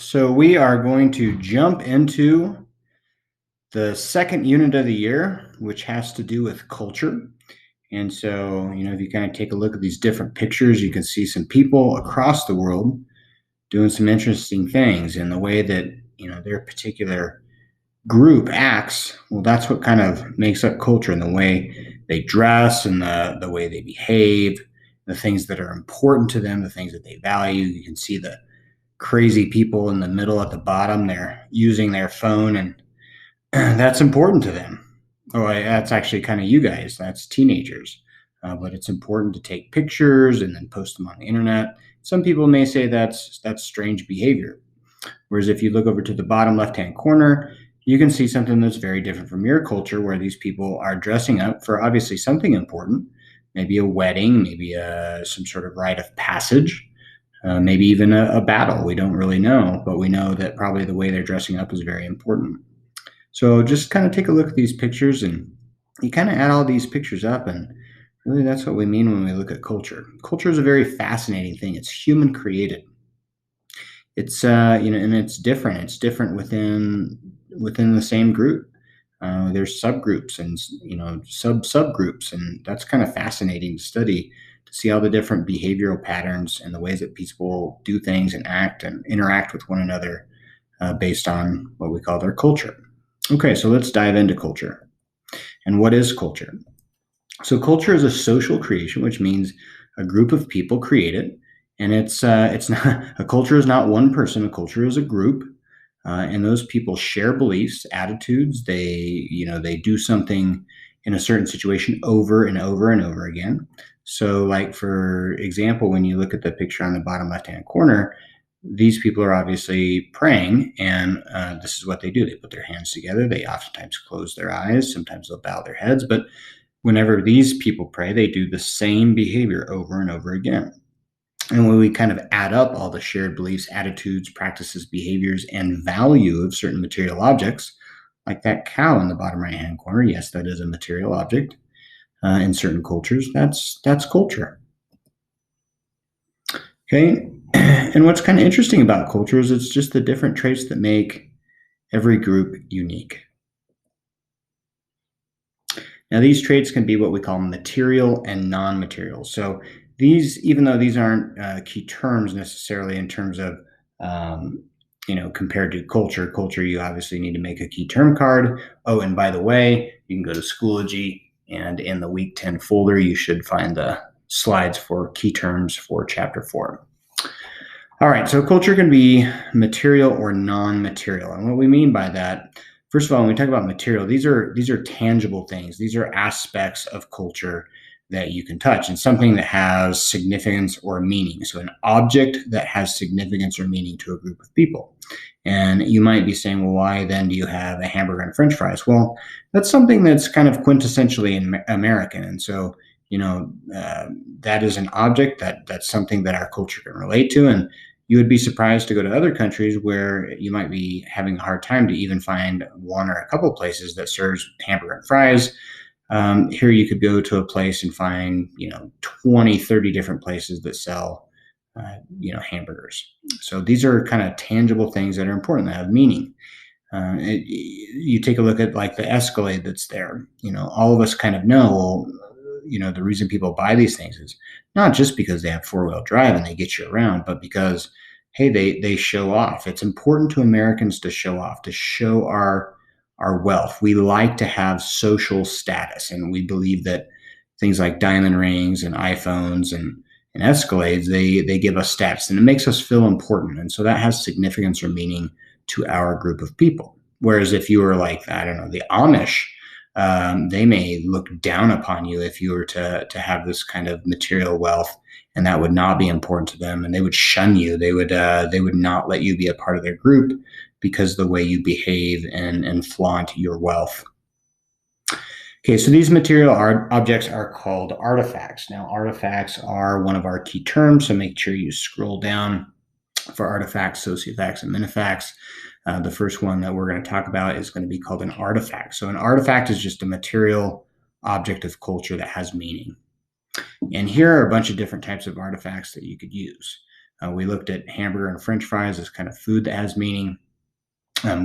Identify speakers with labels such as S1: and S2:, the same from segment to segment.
S1: So we are going to jump into the second unit of the year, which has to do with culture. And so, if you kind of take a look at these different pictures, you can see some people across the world doing some interesting things in the way that, their particular group acts. Well, that's what kind of makes up culture, in the way they dress and the way they behave, the things that are important to them, the things that they value. You can see the crazy people in the middle at the bottom. They're using their phone, and that's important to them. Oh, that's actually kind of you guys. That's teenagers. But it's important to take pictures and then post them on the internet. Some people may say that's strange behavior. Whereas if you look over to the bottom left-hand corner, you can see something that's very different from your culture, where these people are dressing up for obviously something important, maybe a wedding, maybe some sort of rite of passage, maybe even a battle. We don't really know, but we know that probably the way they're dressing up is very important. So just kind of take a look at these pictures, and you kind of add all these pictures up, and really that's what we mean when we look at culture. Culture is a very fascinating thing. It's human created. It's and it's different. It's different within the same group. There's subgroups and subgroups, and that's kind of fascinating to study, to see all the different behavioral patterns and the ways that people do things and act and interact with one another based on what we call their culture. Okay, so let's dive into culture. And what is culture? So culture is a social creation, which means a group of people create it, and it's not a culture is not one person. A culture is a group, and those people share beliefs, attitudes. They do something in a certain situation over and over and over again. So, like for example, when you look at the picture on the bottom left-hand corner, these people are obviously praying, and this is what they do. They put their hands together. They oftentimes close their eyes. Sometimes they'll bow their heads. But whenever these people pray, they do the same behavior over and over again. And when we kind of add up all the shared beliefs, attitudes, practices, behaviors, and value of certain material objects, like that cow in the bottom right-hand corner, yes, that is a material object in certain cultures. That's culture. Okay. And what's kind of interesting about culture is it's just the different traits that make every group unique. Now, these traits can be what we call material and non-material. So these, even though these aren't key terms necessarily in terms of, compared to culture, you obviously need to make a key term card. Oh, and by the way, you can go to Schoology, and in the Week 10 folder, you should find the slides for key terms for Chapter 4. All right, so culture can be material or non-material. And what we mean by that, first of all, when we talk about material, these are tangible things. These are aspects of culture that you can touch, and something that has significance or meaning. So an object that has significance or meaning to a group of people. And you might be saying, well, why then do you have a hamburger and French fries? Well, that's something that's kind of quintessentially American. And so, that is an object that's something that our culture can relate to. And you would be surprised to go to other countries where you might be having a hard time to even find one or a couple places that serves hamburger and fries. Here you could go to a place and find, 20, 30 different places that sell, hamburgers. So these are kind of tangible things that are important, that have meaning. You take a look at like the Escalade that's there. All of us kind of know, the reason people buy these things is not just because they have four-wheel drive and they get you around, but because, hey, they show off. It's important to Americans to show off, to show our wealth. We like to have social status, and we believe that things like diamond rings and iPhones and Escalades, they give us status, and it makes us feel important. And so that has significance or meaning to our group of people. Whereas if you were like, I don't know, the Amish, they may look down upon you if you were to have this kind of material wealth, and that would not be important to them, and they would shun you. They would not let you be a part of their group because of the way you behave and flaunt your wealth. Okay, so these material objects are called artifacts. Now, artifacts are one of our key terms, so make sure you scroll down for artifacts, sociofacts, and minifacts. The first one that we're going to talk about is going to be called an artifact. So an artifact is just a material object of culture that has meaning. And here are a bunch of different types of artifacts that you could use. We looked at hamburger and French fries as kind of food that has meaning.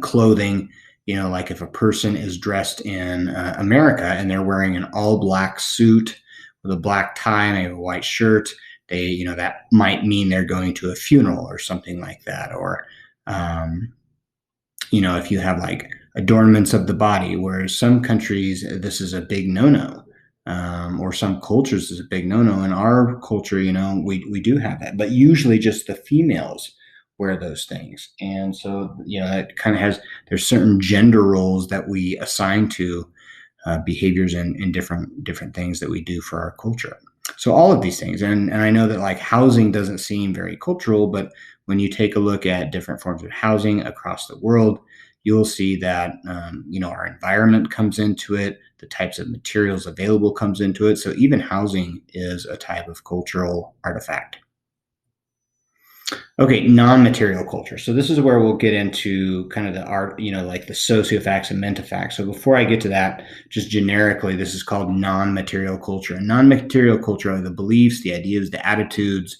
S1: Clothing, like if a person is dressed in America and they're wearing an all black suit with a black tie and a white shirt, that might mean they're going to a funeral or something like that. Or, if you have like adornments of the body, whereas some countries, this is a big no-no. Or some cultures is a big no-no. In our culture, we do have that, but usually just the females wear those things. And so, it kind of there's certain gender roles that we assign to behaviors and different things that we do for our culture. So all of these things, and I know that like housing doesn't seem very cultural, but when you take a look at different forms of housing across the world, you'll see that our environment comes into it, the types of materials available comes into it. So even housing is a type of cultural artifact. Okay, non-material culture. So this is where we'll get into kind of the art, like the sociofacts and mentefacts. So before I get to that, just generically, this is called non-material culture. And non-material culture are the beliefs, the ideas, the attitudes,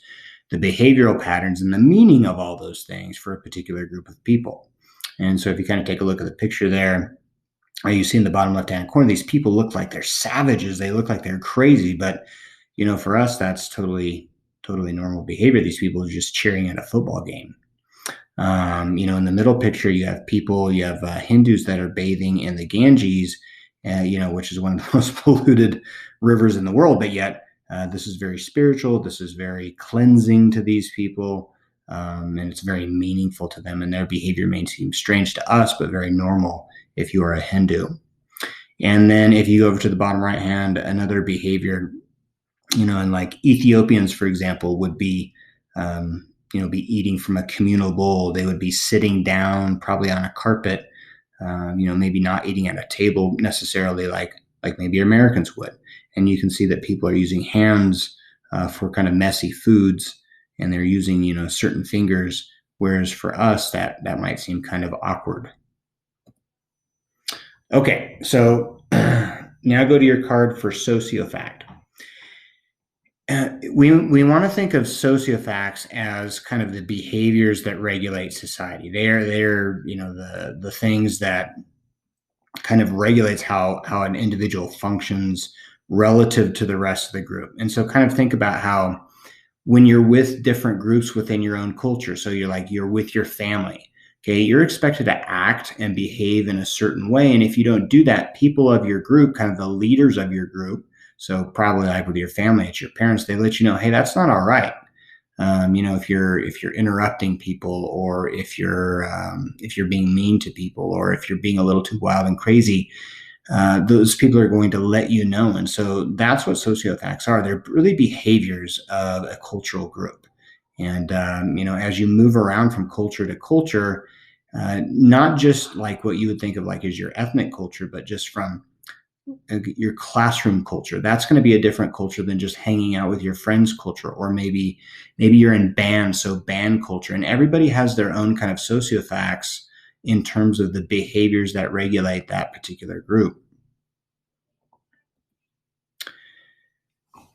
S1: the behavioral patterns, and the meaning of all those things for a particular group of people. And so if you kind of take a look at the picture there, you see in the bottom left-hand corner, these people look like they're savages. They look like they're crazy. But, for us, that's totally normal behavior. These people are just cheering at a football game. In the middle picture, you have Hindus that are bathing in the Ganges, which is one of the most polluted rivers in the world. But yet, this is very spiritual. This is very cleansing to these people. And it's very meaningful to them. And their behavior may seem strange to us, but very normal if you are a Hindu. And then if you go over to the bottom right hand, another behavior, and like Ethiopians, for example, would be, be eating from a communal bowl. They would be sitting down probably on a carpet, maybe not eating at a table necessarily like maybe Americans would. And you can see that people are using hands for kind of messy foods, and they're using, certain fingers, whereas for us, that might seem kind of awkward. Okay, so now go to your card for sociofact. We want to think of sociofacts as kind of the behaviors that regulate society. They're the things that kind of regulates how an individual functions relative to the rest of the group. And so kind of think about how when you're with different groups within your own culture, so you're with your family, okay, you're expected to act and behave in a certain way. And if you don't do that, people of your group, kind of the leaders of your group, so probably like with your family, it's your parents, they let you know, hey, that's not all right. If you're interrupting people, or if you're being mean to people, or if you're being a little too wild and crazy, those people are going to let you know. And so that's what sociofacts are. They're really behaviors of a cultural group. And, as you move around from culture to culture, not just like what you would think of like as your ethnic culture, but just from your classroom culture, that's going to be a different culture than just hanging out with your friends culture. Or maybe you're in band, so band culture, and everybody has their own kind of sociofacts in terms of the behaviors that regulate that particular group.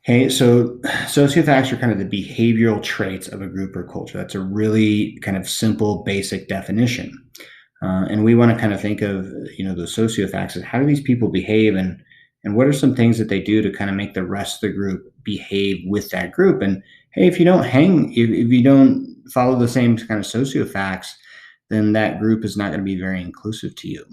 S1: Okay, so sociofacts are kind of the behavioral traits of a group or culture. That's a really kind of simple, basic definition. And we want to kind of think of, the sociofacts as how do these people behave, and what are some things that they do to kind of make the rest of the group behave with that group. And hey, if you don't if you don't follow the same kind of sociofacts, then that group is not going to be very inclusive to you.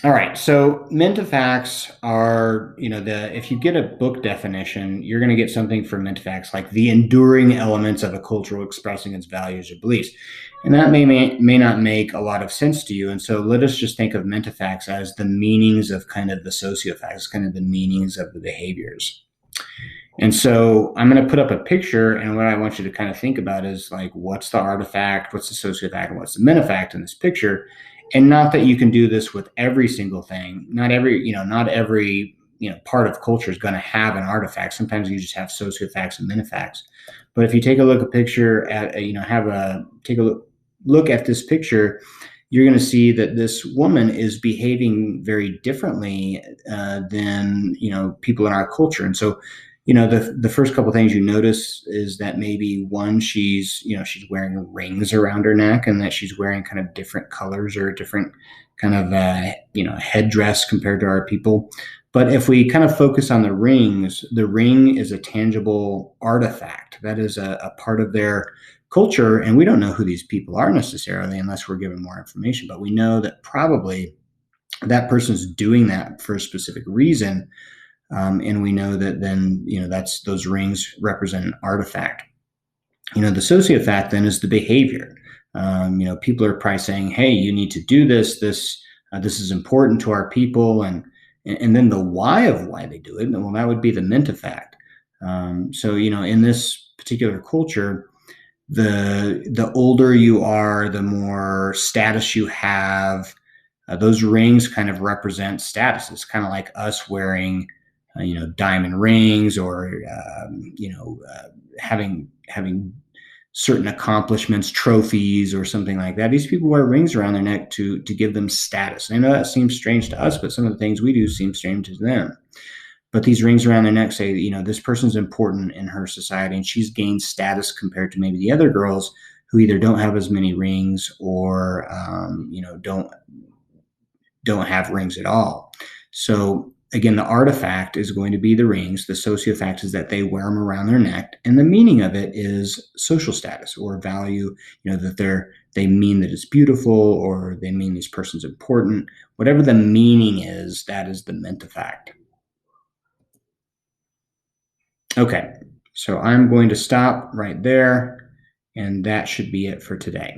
S1: All right, so mentefacts are, if you get a book definition, you're going to get something for mentefacts like the enduring elements of a culture expressing its values or beliefs. And that may not make a lot of sense to you. And so let us just think of mentefacts as the meanings of kind of the sociofacts, kind of the meanings of the behaviors. And so I'm going to put up a picture, and what I want you to kind of think about is like, what's the artifact, what's the sociofact, and what's the mentefact in this picture? And not that you can do this with every single thing. Not every part of culture is going to have an artifact. Sometimes you just have sociofacts and mentefacts. But if you take a look at picture at, take a look at this picture, you're going to see that this woman is behaving very differently than, people in our culture. And so, the first couple things you notice is that maybe one, she's wearing rings around her neck, and that she's wearing kind of different colors or different kind of headdress compared to our people. But if we kind of focus on the rings, the ring is a tangible artifact that is a part of their culture, and we don't know who these people are necessarily unless we're given more information. But we know that probably that person's doing that for a specific reason. And we know that then, that's those rings represent an artifact. The sociofact then is the behavior. People are probably saying, "Hey, you need to do this. This is important to our people," and then the why of why they do it. Well, that would be the mentifact. So, in this particular culture, the older you are, the more status you have. Those rings kind of represent status. It's kind of like us wearing, diamond rings, or having certain accomplishments, trophies, or something like that. These people wear rings around their neck to give them status. I know that seems strange to us, but some of the things we do seem strange to them. But these rings around their neck say, this person's important in her society, and she's gained status compared to maybe the other girls who either don't have as many rings, or don't have rings at all. So again, the artifact is going to be the rings. The sociofact is that they wear them around their neck, and the meaning of it is social status or value. That they mean that it's beautiful, or they mean this person's important. Whatever the meaning is, that is the mentifact. Okay, so I'm going to stop right there, and that should be it for today.